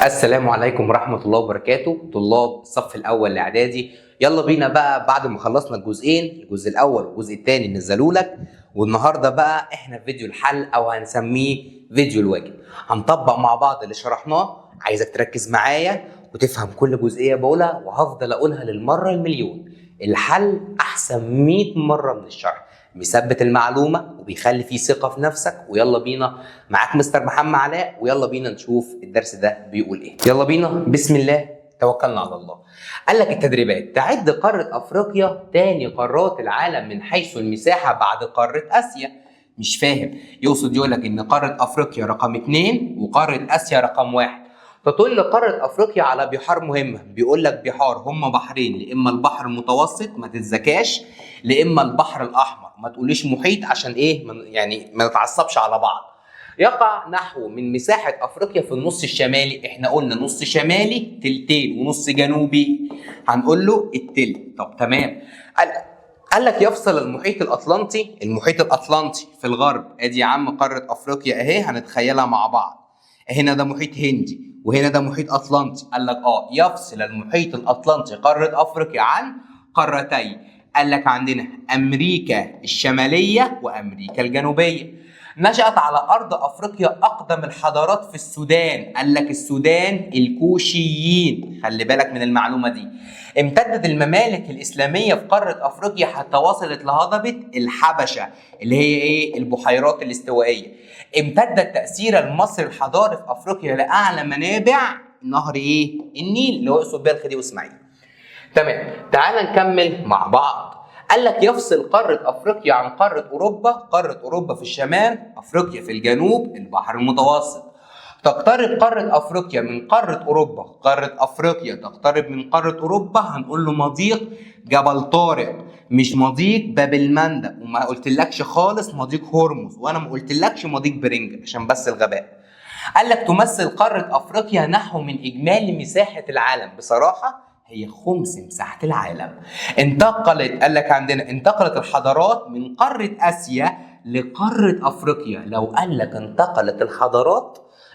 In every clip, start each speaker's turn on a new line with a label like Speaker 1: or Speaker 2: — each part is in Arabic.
Speaker 1: السلام عليكم ورحمة الله وبركاته. طلاب الصف الأول الإعدادي، يلا بينا بقى بعد ما خلصنا الجزئين، الجزء الأول والجزء الثاني نزلوا لك، والنهارده بقى احنا في فيديو الحل أو هنسميه فيديو الواجب. هنطبق مع بعض اللي شرحناه، عايزك تركز معايا وتفهم كل جزئية بقولها، وهفضل أقولها للمرة المليون. الحل أحسن 100 مرة من الشرح، بيثبت المعلومة وبيخلي فيه ثقة في نفسك. ويلا بينا، معاك مستر محمد علاء، ويلا بينا نشوف الدرس ده بيقول ايه. يلا بينا، بسم الله توكلنا على الله. قال لك التدريبات: تعد قارة افريقيا تاني قارات العالم من حيث المساحة بعد قارة اسيا. مش فاهم، يقصد يقول لك ان قارة افريقيا رقم 2 وقارة اسيا رقم 1. فتقول لي قارة افريقيا على بحار مهمة، بيقول لك بحار هم بحرين، لا اما البحر المتوسط ما تتذكاش، لا اما البحر الاحمر. ما تقوليش محيط عشان ايه، يعني ما نتعصبش على بعض. يقع نحو من مساحة افريقيا في النص الشمالي، احنا قلنا نص شمالي تلتين ونص جنوبي، هنقول له التلت. طب تمام. قال لك يفصل المحيط الاطلنطي في الغرب. ادي يا عم قارة افريقيا اهي، هنتخيلها مع بعض. هنا ده محيط هندي وهنا ده محيط اطلنطي. قال لك يفصل المحيط الاطلنطي قارة افريقيا عن قارتين. قال لك عندنا امريكا الشماليه وامريكا الجنوبيه. نشأت على ارض افريقيا اقدم الحضارات في السودان. قال لك السودان الكوشيين، خلي بالك من المعلومه دي. امتدت الممالك الاسلاميه في قاره افريقيا حتى وصلت لهضبه الحبشه اللي هي ايه؟ البحيرات الاستوائيه. امتد تاثير المصري الحضاري في افريقيا لاعلى منابع نهر ايه؟ النيل، اللي هو يقصد بيها الخديوي واسماعيل. تمام، تعال نكمل مع بعض. قال لك يفصل قارة أفريقيا عن قارة أوروبا. قارة أوروبا في الشمال، أفريقيا في الجنوب، البحر المتوسط. تقترب قارة أفريقيا من قارة أوروبا. قارة أفريقيا تقترب من قارة أوروبا، هنقول له مضيق جبل طارق، مش مضيق باب المندب. وما قلتلكش خالص مضيق هرمز، وأنا ما قلتلكش مضيق برنج عشان بس الغباء. قال لك تمثل قارة أفريقيا نحو من إجمالي مساحة العالم. بصراحة هي خمس مساحة العالم. قال لك عندنا انتقلت الحضارات من قارة آسيا لقارة أفريقيا. لو قال لك انتقلت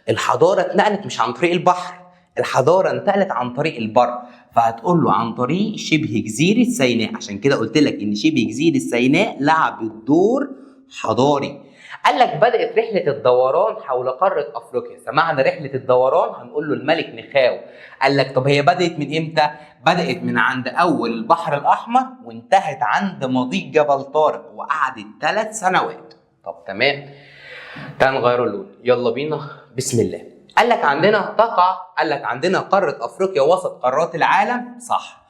Speaker 1: الحضارة اتنقلت مش عن طريق البحر، الحضارة انتقلت عن طريق البر، فهتقول له عن طريق شبه جزيرة سيناء. عشان كده قلت لك إن شبه جزيرة سيناء لعبت دور حضاري. قال لك بدأت رحلة الدوران حول قارة أفريقيا. سمعنا رحلة الدوران، هنقول له الملك نخاو. قال لك طب هي بدأت من إمتى؟ بدأت من عند أول البحر الأحمر وانتهت عند مضيق جبل طارق، وقعدت 3 سنوات. طب تمام، تعال نغير اللون، يلا بينا، بسم الله. قال لك عندنا قارة أفريقيا وسط قارات العالم، صح.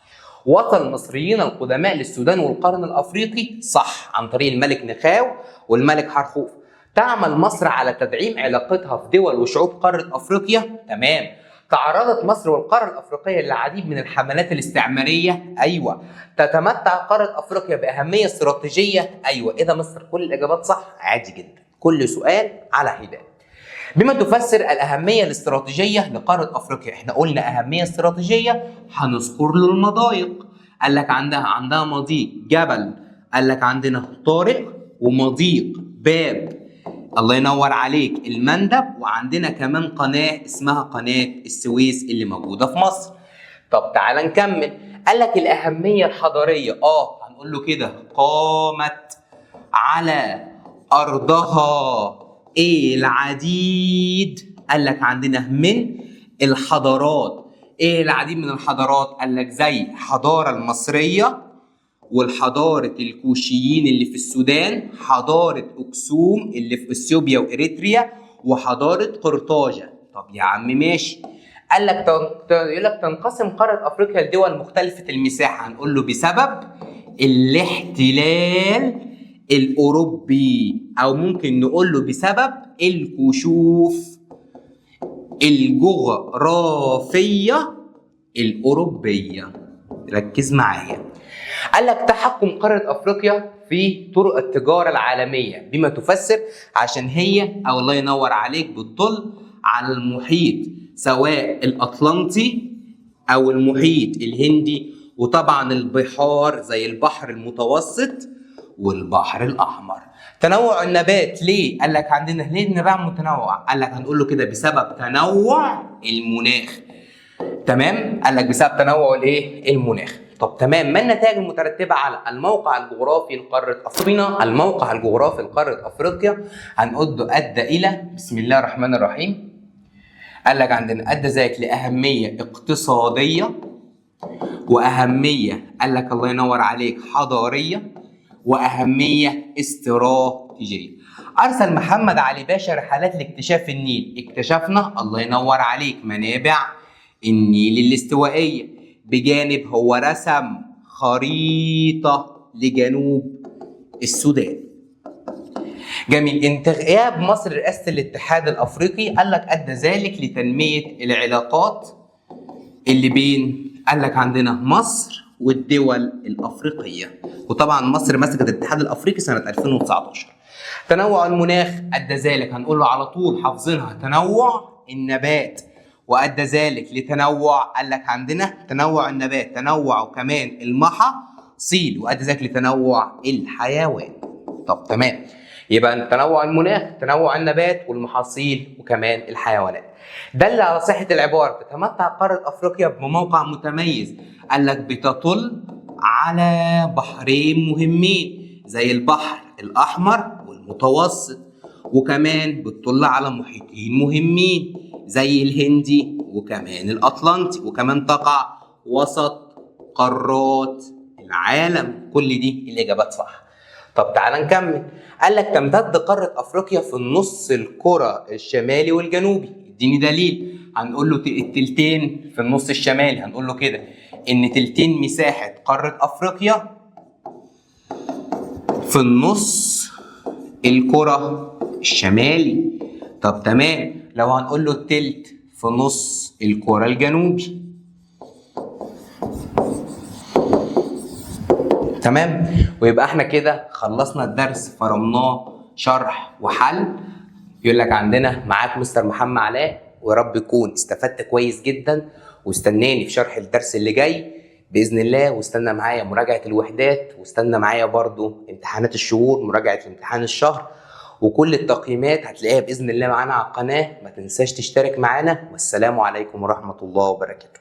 Speaker 1: وصل المصريين القدماء للسودان والقرن الأفريقي، صح، عن طريق الملك نخاو والملك حرخوف. تعمل مصر على تدعيم علاقتها في دول وشعوب قارة أفريقيا، تمام. تعرضت مصر والقارة الأفريقية للعديد من الحملات الاستعمارية، أيوة. تتمتع قارة أفريقيا بأهمية استراتيجية، أيوة. إيه ده مصر؟ كل الإجابات صح، عادي جدا، كل سؤال على حدة. بما تفسر الأهمية الاستراتيجية لقارة أفريقيا. إحنا قلنا أهمية استراتيجية، هنذكر له المضايق. قال لك عندها مضيق جبل، قال لك عندنا طارق ومضيق باب، الله ينور عليك، المندب، وعندنا كمان قناة اسمها قناة السويس اللي موجودة في مصر. طب تعال نكمل. قال لك الأهمية الحضارية، هنقول له كده قامت على أرضها العديد. قال لك عندنا من الحضارات. ايه العديد من الحضارات؟ قال لك زي الحضارة المصرية، والحضارة الكوشيين اللي في السودان، حضارة أكسوم اللي في اثيوبيا وإريتريا، وحضارة قرطاجة. طب يا عم ماشي. قال لك يقول لك تنقسم قارة أفريقيا لدول مختلفة المساحة، هنقول له بسبب الاحتلال الأوروبي، أو ممكن نقول له بسبب الكشوف الجغرافية الأوروبية. ركز معايا. قال لك تحكم قارة أفريقيا في طرق التجارة العالمية، بما تفسر عشان هي، أو الله ينور عليك، بتطل على المحيط سواء الأطلنطي أو المحيط الهندي، وطبعا البحار زي البحر المتوسط والبحر الأحمر. تنوع النبات ليه؟ قال لك عندنا ليه النبات متنوع؟ قال لك هنقول له كده بسبب تنوع المناخ. تمام؟ قال لك بسبب تنوع الايه؟ المناخ. طب تمام، ما النتائج المترتبه على الموقع الجغرافي لقاره افريقيا؟ الموقع الجغرافي لقاره افريقيا هنقول له ادى الى بسم الله الرحمن الرحيم. قال لك عندنا ادى ذلك لاهميه اقتصاديه، واهميه قال لك الله ينور عليك حضاريه، واهميه استراتيجيه. ارسل محمد علي باشا رحلات لاكتشاف النيل، اكتشفنا الله ينور عليك منابع النيل الاستوائيه، بجانب هو رسم خريطه لجنوب السودان. جميل. غياب مصر رئاسه الاتحاد الافريقي قال لك ادى ذلك لتنميه العلاقات اللي بين قال لك عندنا مصر والدول الافريقيه، وطبعا مصر مسكت الاتحاد الافريقي سنه 2019. تنوع المناخ ادى ذلك هنقول له على طول حافظينها تنوع النبات، وادى ذلك لتنوع قال لك عندنا تنوع النبات، تنوع وكمان المحاصيل، وادى ذلك لتنوع الحيوان. طب تمام، يبقى تنوع المناخ، تنوع النبات والمحاصيل وكمان الحيوانات. دل على صحة العبارة تتمتع قارة أفريقيا بموقع متميز، قال لك بتطل على بحرين مهمين زي البحر الأحمر والمتوسط، وكمان بتطل على محيطين مهمين زي الهندي وكمان الأطلنطي، وكمان تقع وسط قارات العالم. كل دي الإجابات صح. طب تعال نكمل. قال لك تمتد قارة أفريقيا في النص الكرة الشمالي والجنوبي. اديني دليل. هنقول له التلتين في النص الشمالي، هنقول له كده إن تلتين مساحة قارة أفريقيا في النص الكرة الشمالي. طب تمام، لو هنقول له التلت في نص الكرة الجنوبي. تمام، ويبقى احنا كده خلصنا الدرس، فرمناه شرح وحل. يقول لك عندنا معاك مستر محمد علاء، ويا رب يكون استفدت كويس جدا، واستناني في شرح الدرس اللي جاي باذن الله، واستنى معايا مراجعه الوحدات، واستنى معايا برضو امتحانات الشهور، مراجعه امتحان الشهر، وكل التقييمات هتلاقيها باذن الله معانا على القناه. ما تنساش تشترك معانا، والسلام عليكم ورحمه الله وبركاته.